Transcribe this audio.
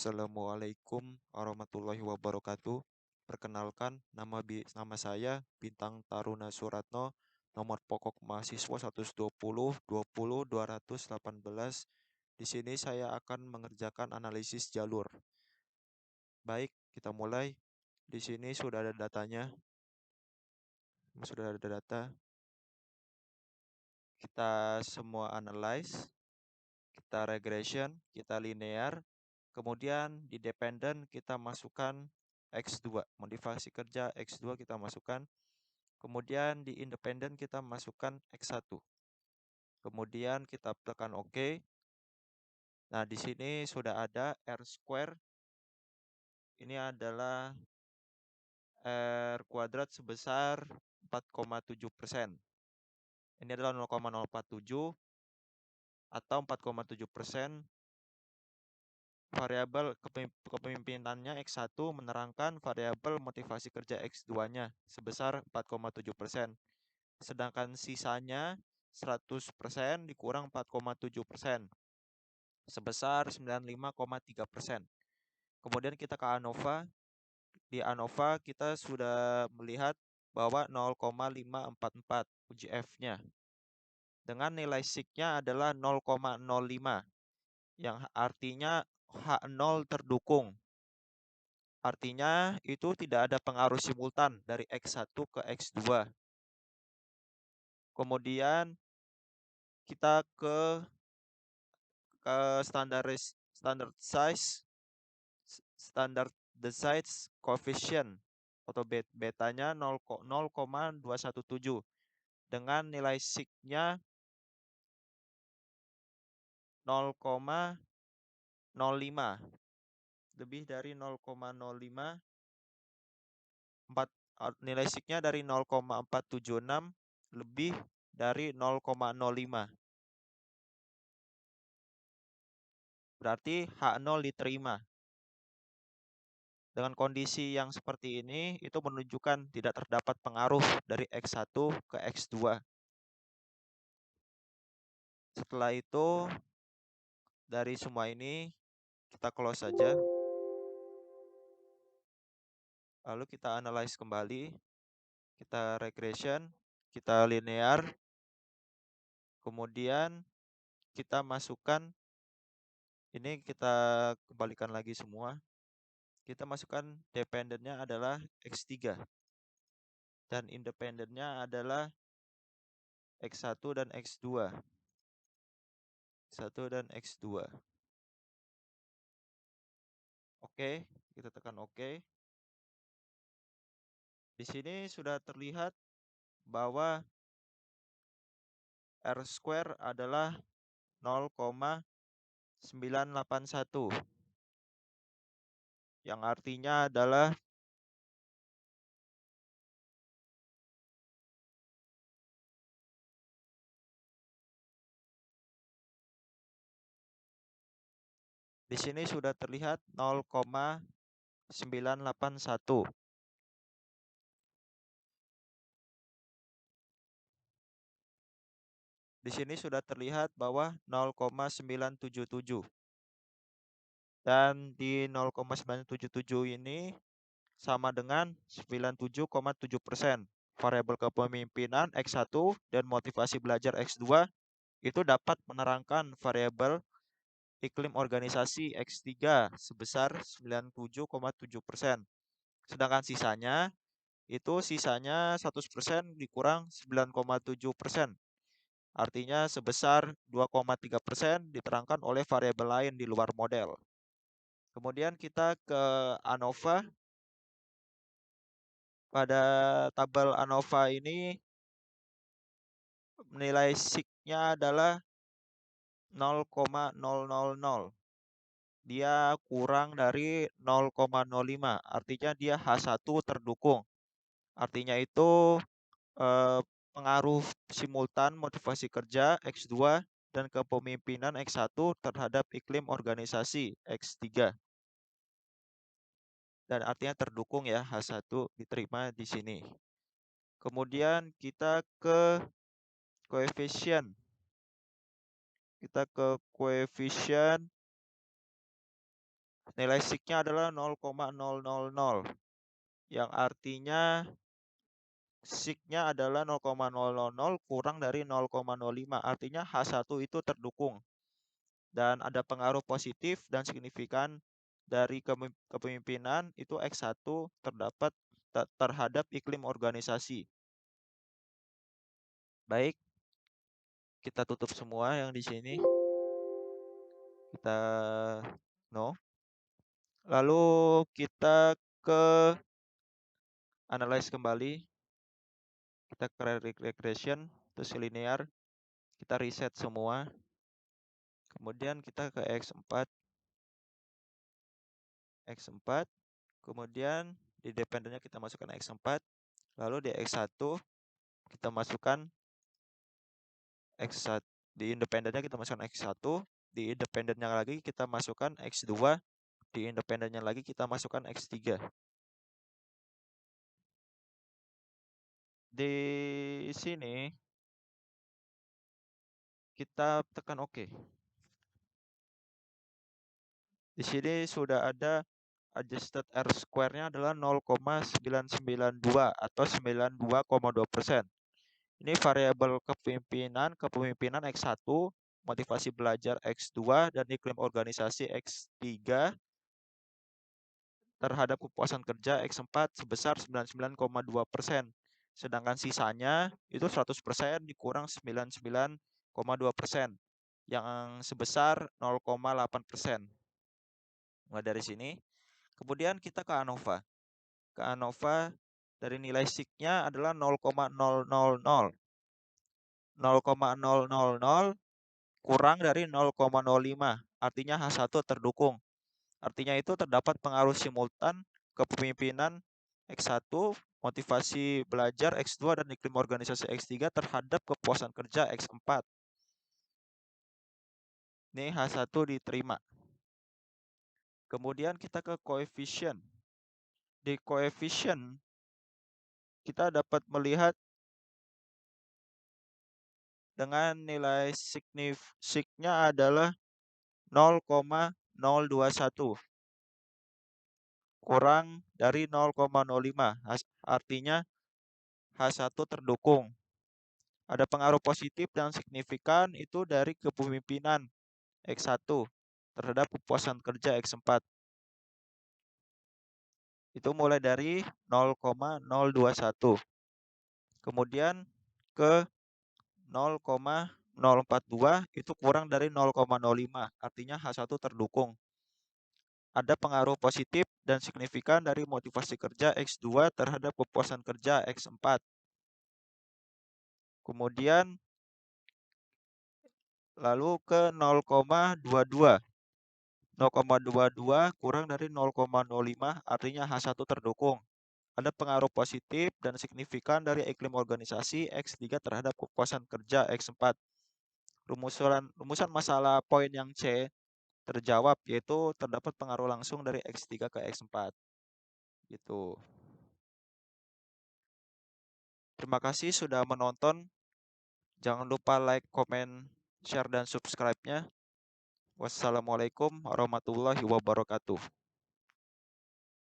Assalamualaikum warahmatullahi wabarakatuh. Perkenalkan, nama saya Bintang Taruna Suratno, nomor pokok mahasiswa 120 Di sini saya akan mengerjakan analisis jalur. Baik, kita mulai. Di sini sudah ada datanya. Sudah ada data. Kita semua analyze, kita regression, kita linear. Kemudian di dependent kita masukkan X2, modifikasi kerja X2 kita masukkan. Kemudian di independent kita masukkan X1. Kemudian kita tekan OK. Nah, di sini sudah ada R square. Ini adalah R kuadrat sebesar 4,7%. Ini adalah 0,047 atau 4,7%. Variabel kepemimpinannya X1 menerangkan variabel motivasi kerja X2-nya sebesar 4,7%. Sedangkan sisanya 100% dikurang 4,7% sebesar 95,3%. Kemudian kita ke ANOVA. Di ANOVA kita sudah melihat bahwa 0,544 uji F-nya. Dengan nilai SIG-nya adalah 0,05 yang artinya H0 terdukung. Artinya itu tidak ada pengaruh simultan dari X1 ke X2. Kemudian kita ke standard size coefficient atau betanya 0,217 dengan nilai sig-nya 0,05, lebih dari 0,05, nilai sig-nya dari 0,476 lebih dari 0,05. Berarti H0 diterima. Dengan kondisi yang seperti ini, itu menunjukkan tidak terdapat pengaruh dari X1 ke X2. Setelah itu, dari semua ini, kita close saja. Lalu kita analyze kembali. Kita regression, kita linear. Kemudian kita masukkan, ini kita kembalikan lagi semua. Kita masukkan dependentnya adalah X3. Dan independentnya adalah X1 dan X2. X1 dan X2. Oke, kita tekan OK. Di sini sudah terlihat bahwa R square adalah 0,981. Yang artinya adalah di sini sudah terlihat 0,981. Di sini sudah terlihat bahwa 0,977. Dan di 0,977 ini sama dengan 97,7%. Variabel kepemimpinan X1 dan motivasi belajar X2 itu dapat menerangkan variabel iklim organisasi X3 sebesar 97,7%. Sedangkan sisanya 100% dikurang 9,7%. Artinya sebesar 2,3% diterangkan oleh variabel lain di luar model. Kemudian kita ke ANOVA. Pada tabel ANOVA ini nilai sig-nya adalah 0,000. Dia kurang dari 0,05. Artinya dia H1 terdukung. Artinya itu pengaruh simultan motivasi kerja X2 dan kepemimpinan X1 terhadap iklim organisasi X3. Dan artinya terdukung ya, H1 diterima di sini. Kemudian kita ke koefisien. Kita ke koefisien nilai sig-nya adalah 0,000, yang artinya sig-nya adalah 0,000 kurang dari 0,05, artinya H1 itu terdukung. Dan ada pengaruh positif dan signifikan dari kepemimpinan itu X1 terdapat terhadap iklim organisasi. Baik, kita tutup semua yang di sini. Kita no. Lalu kita ke analyze kembali. Kita ke regression, terus linear. Kita reset semua. Kemudian kita ke X4. X4. Kemudian di dependennya kita masukkan X4. Lalu di X1 kita masukkan X1. Di independennya kita masukkan X1. Di independennya lagi kita masukkan X2. Di independennya lagi kita masukkan X3. Di sini kita tekan OK. Di sini sudah ada adjusted R-square-nya adalah 0,992 atau 92,2%. Ini variabel kepemimpinan X1, motivasi belajar X2, dan iklim organisasi X3 terhadap kepuasan kerja X4 sebesar 99,2%. Sedangkan sisanya itu 100% dikurang 99,2%, yang sebesar 0,8%. Mulai dari sini. Kemudian kita ke ANOVA. Ke ANOVA dari nilai sig-nya adalah 0,000. 0,000 kurang dari 0,05. Artinya H1 terdukung. Artinya itu terdapat pengaruh simultan kepemimpinan X1, motivasi belajar X2, dan iklim organisasi X3 terhadap kepuasan kerja X4. Ini H1 diterima. Kemudian kita ke koefisien. Di koefisien kita dapat melihat dengan nilai sig-nya adalah 0,021 kurang dari 0,05. Artinya H1 terdukung. Ada pengaruh positif dan signifikan itu dari kepemimpinan X1 terhadap kepuasan kerja X4. Itu mulai dari 0,021. Kemudian ke 0,042 itu kurang dari 0,05. Artinya H1 terdukung. Ada pengaruh positif dan signifikan dari motivasi kerja X2 terhadap kepuasan kerja X4. Kemudian lalu ke 0,22. 0,22 kurang dari 0,05 artinya H1 terdukung. Ada pengaruh positif dan signifikan dari iklim organisasi X3 terhadap kepuasan kerja X4. Rumusan masalah poin yang C terjawab, yaitu terdapat pengaruh langsung dari X3 ke X4. Gitu. Terima kasih sudah menonton. Jangan lupa like, komen, share, dan subscribe-nya. Wassalamualaikum warahmatullahi wabarakatuh.